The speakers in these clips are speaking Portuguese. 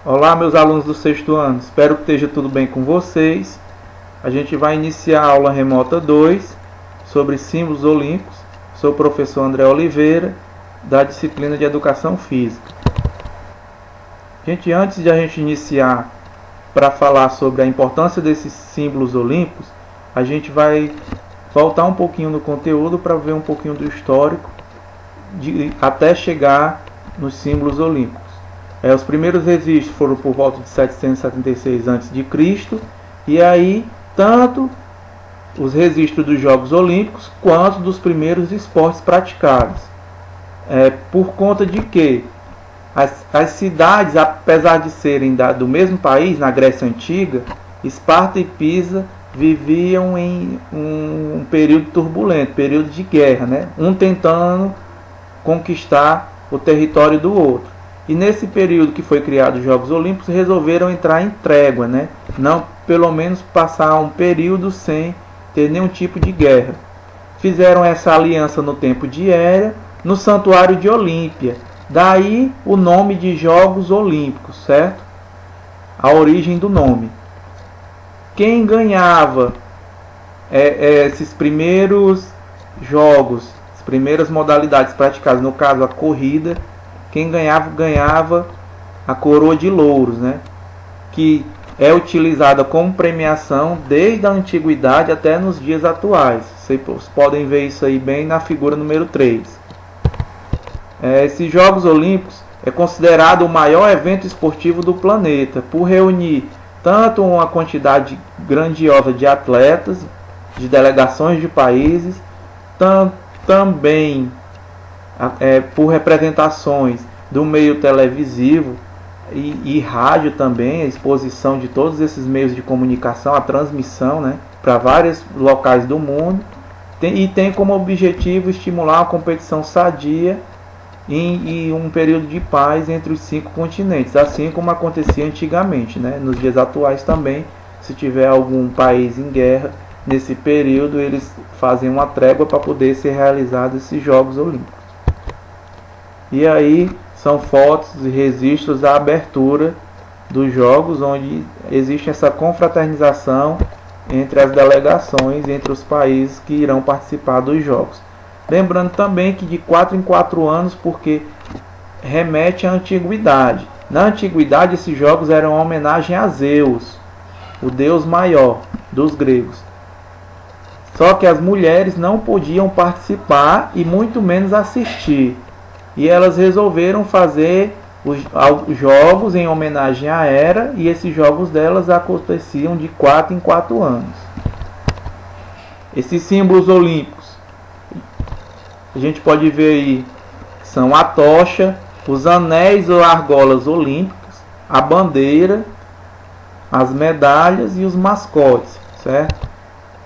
Olá, meus alunos do sexto ano, espero que esteja tudo bem com vocês. A gente vai iniciar a aula remota 2 sobre símbolos olímpicos. Sou o professor André Oliveira, da disciplina de Educação Física. Antes de a gente iniciar para falar sobre a importância desses símbolos olímpicos, a gente vai voltar um pouquinho no conteúdo para ver um pouquinho do histórico até chegar nos símbolos olímpicos. Os primeiros registros foram por volta de 776 a.C. e aí tanto os registros dos Jogos Olímpicos quanto dos primeiros esportes praticados. Por conta de que as cidades, apesar de serem do mesmo país, na Grécia Antiga, Esparta e Pisa viviam em um período turbulento, período de guerra, né? Um tentando conquistar o território do outro. E nesse período que foi criado os Jogos Olímpicos, resolveram entrar em trégua, né? Não, pelo menos passar um período sem ter nenhum tipo de guerra. Fizeram essa aliança no tempo de Héra, no santuário de Olímpia. Daí o nome de Jogos Olímpicos, certo? A origem do nome. Quem ganhava esses primeiros jogos, as primeiras modalidades praticadas, no caso a corrida, quem ganhava a coroa de louros, né? Que é utilizada como premiação desde a antiguidade até nos dias atuais. Vocês podem ver isso aí bem na figura número 3. Esses Jogos Olímpicos é considerado o maior evento esportivo do planeta, por reunir tanto uma quantidade grandiosa de atletas, de delegações de países, também por representações do meio televisivo e rádio também, a exposição de todos esses meios de comunicação, a transmissão, né, para vários locais do mundo, e tem como objetivo estimular a competição sadia em um período de paz entre os 5 continentes, assim como acontecia antigamente, né? Nos dias atuais também, se tiver algum país em guerra, nesse período eles fazem uma trégua para poder ser realizados esses Jogos Olímpicos. E aí são fotos e registros da abertura dos Jogos, onde existe essa confraternização entre as delegações, entre os países que irão participar dos Jogos. Lembrando também que de 4 em 4 anos, porque remete à antiguidade. Na antiguidade, esses jogos eram uma homenagem a Zeus, o deus maior dos gregos. Só que as mulheres não podiam participar e muito menos assistir. E elas resolveram fazer os jogos em homenagem a Hera, e esses jogos delas aconteciam de 4 em 4 anos. Esses símbolos olímpicos, a gente pode ver aí, são a tocha, os anéis ou argolas olímpicos, a bandeira, as medalhas e os mascotes, certo?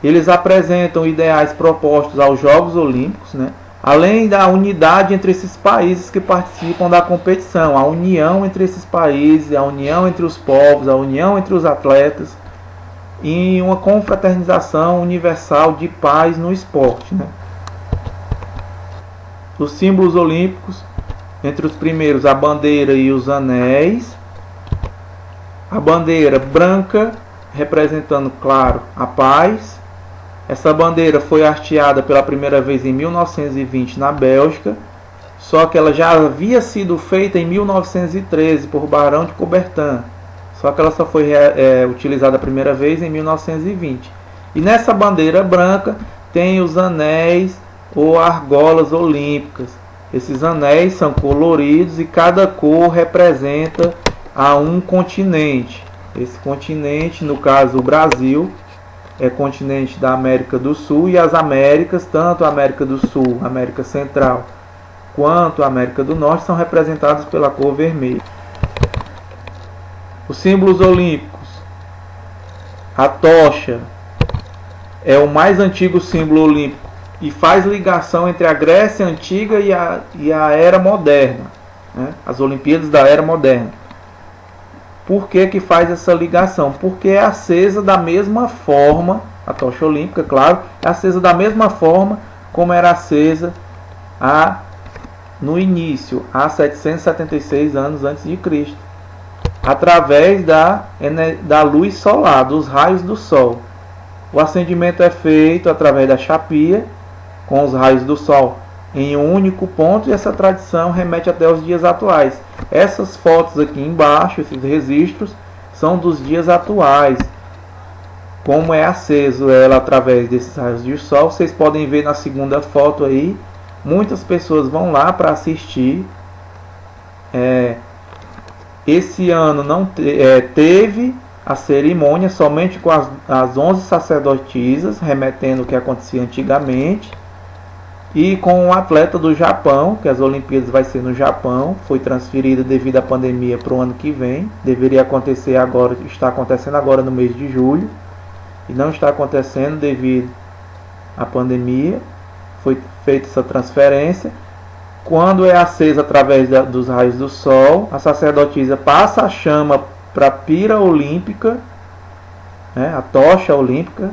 Eles apresentam ideais propostos aos Jogos Olímpicos, né? Além da unidade entre esses países que participam da competição, a união entre esses países, a união entre os povos, a união entre os atletas, e uma confraternização universal de paz no esporte, né? Os símbolos olímpicos, entre os primeiros a bandeira e os anéis. A bandeira branca, representando, claro, a paz. Essa bandeira foi hasteada pela primeira vez em 1920 na Bélgica, só que ela já havia sido feita em 1913 por Barão de Coubertin, só que ela só foi utilizada a primeira vez em 1920. E nessa bandeira branca tem os anéis ou argolas olímpicas. Esses anéis são coloridos e cada cor representa a um continente. Esse continente, no caso o Brasil, é continente da América do Sul, e as Américas, tanto a América do Sul, a América Central, quanto a América do Norte, são representadas pela cor vermelha. Os símbolos olímpicos. A tocha é o mais antigo símbolo olímpico e faz ligação entre a Grécia Antiga e a Era Moderna, né? As Olimpíadas da Era Moderna. Por que faz essa ligação? Porque é acesa da mesma forma, a tocha olímpica, claro, é acesa da mesma forma como era acesa no início, há 776 anos antes de Cristo. através da luz solar, dos raios do sol. O acendimento é feito através da chapia, com os raios do sol em um único ponto, e essa tradição remete até os dias atuais. Essas fotos aqui embaixo, esses registros, são dos dias atuais. Como é aceso ela através desses raios de sol, vocês podem ver na segunda foto aí, muitas pessoas vão lá para assistir. Esse ano não teve a cerimônia, somente com as 11 sacerdotisas, remetendo o que acontecia antigamente, e com um atleta do Japão, que as Olimpíadas vai ser no Japão, foi transferida devido à pandemia para o ano que vem, deveria acontecer agora, está acontecendo agora no mês de julho, e não está acontecendo devido à pandemia, foi feita essa transferência. Quando é acesa através dos raios do sol, a sacerdotisa passa a chama para a pira olímpica, a tocha olímpica,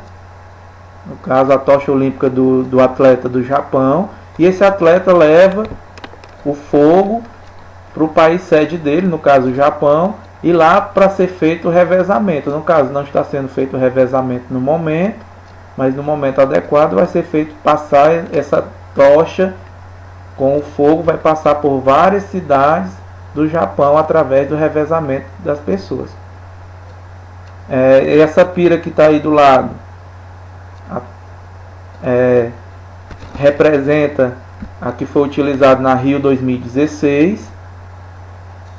no caso a tocha olímpica do atleta do Japão, e esse atleta leva o fogo para o país sede dele, no caso o Japão, e lá para ser feito o revezamento. No caso não está sendo feito o revezamento no momento, mas no momento adequado vai ser feito passar essa tocha com o fogo, vai passar por várias cidades do Japão através do revezamento das pessoas. Essa pira que está aí do lado representa a que foi utilizada na Rio 2016,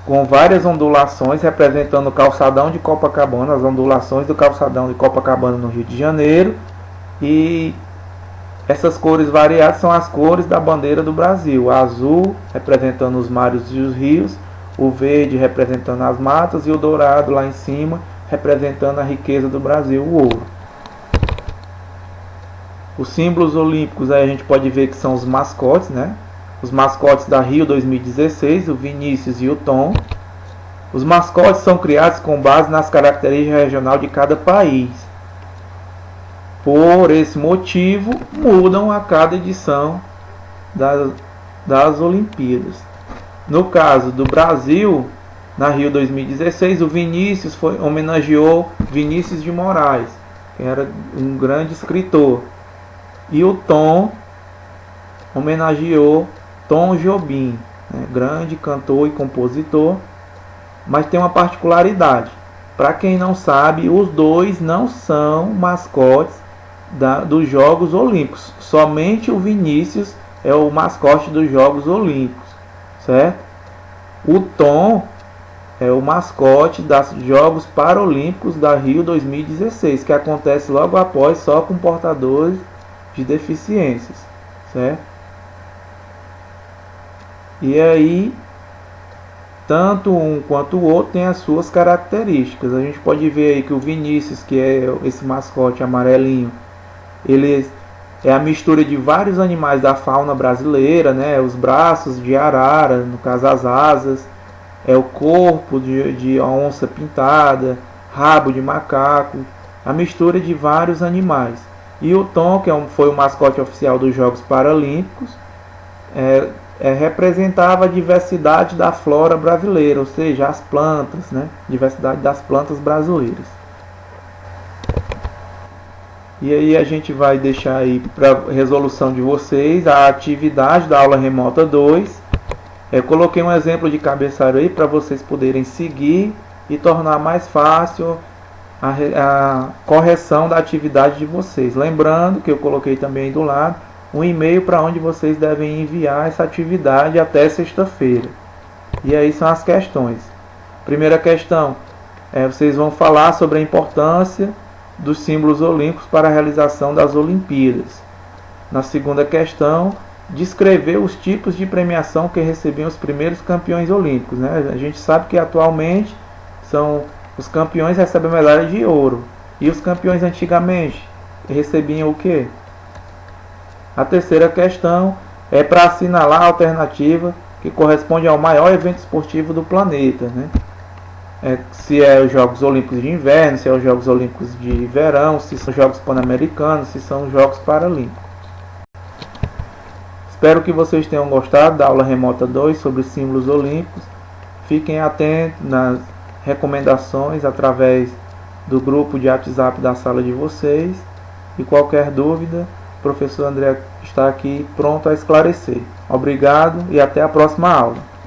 com várias ondulações representando o calçadão de Copacabana, as ondulações do calçadão de Copacabana no Rio de Janeiro, e essas cores variadas são as cores da bandeira do Brasil: o azul representando os mares e os rios, o verde representando as matas e o dourado lá em cima representando a riqueza do Brasil, o ouro. Os símbolos olímpicos aí a gente pode ver que são os mascotes, Os mascotes da Rio 2016, o Vinícius e o Tom. Os mascotes são criados com base nas características regionais de cada país. Por esse motivo, mudam a cada edição das Olimpíadas. No caso do Brasil, na Rio 2016, o Vinícius homenageou Vinícius de Moraes, que era um grande escritor. E o Tom homenageou Tom Jobim, grande cantor e compositor. Mas tem uma particularidade. Para quem não sabe, os dois não são mascotes dos Jogos Olímpicos. Somente o Vinícius é o mascote dos Jogos Olímpicos, certo? O Tom é o mascote dos Jogos Paralímpicos da Rio 2016, que acontece logo após, só com portadores de deficiências, certo? E aí, tanto um quanto o outro tem as suas características. A gente pode ver aí que o Vinícius, que é esse mascote amarelinho, ele é a mistura de vários animais da fauna brasileira, Os braços de arara, no caso as asas, o corpo de onça pintada, rabo de macaco, a mistura de vários animais. E o Tom, que foi o mascote oficial dos Jogos Paralímpicos, representava a diversidade da flora brasileira, ou seja, as plantas, diversidade das plantas brasileiras. E aí a gente vai deixar aí para resolução de vocês a atividade da aula remota 2. Eu coloquei um exemplo de cabeçalho aí para vocês poderem seguir e tornar mais fácil a correção da atividade de vocês. Lembrando que eu coloquei também aí do lado um e-mail para onde vocês devem enviar essa atividade até sexta-feira. E aí são as questões. Primeira questão, vocês vão falar sobre a importância dos símbolos olímpicos para a realização das Olimpíadas. Na segunda questão, descrever os tipos de premiação que recebiam os primeiros campeões olímpicos. A gente sabe que atualmente os campeões recebem medalha de ouro. E os campeões antigamente recebiam o quê? A terceira questão é para assinalar a alternativa que corresponde ao maior evento esportivo do planeta, se é os Jogos Olímpicos de Inverno, se é os Jogos Olímpicos de Verão, se são os Jogos Pan-Americanos, se são os Jogos Paralímpicos. Espero que vocês tenham gostado da aula remota 2 sobre símbolos olímpicos. Fiquem atentos recomendações através do grupo de WhatsApp da sala de vocês. E qualquer dúvida, o professor André está aqui pronto a esclarecer. Obrigado e até a próxima aula.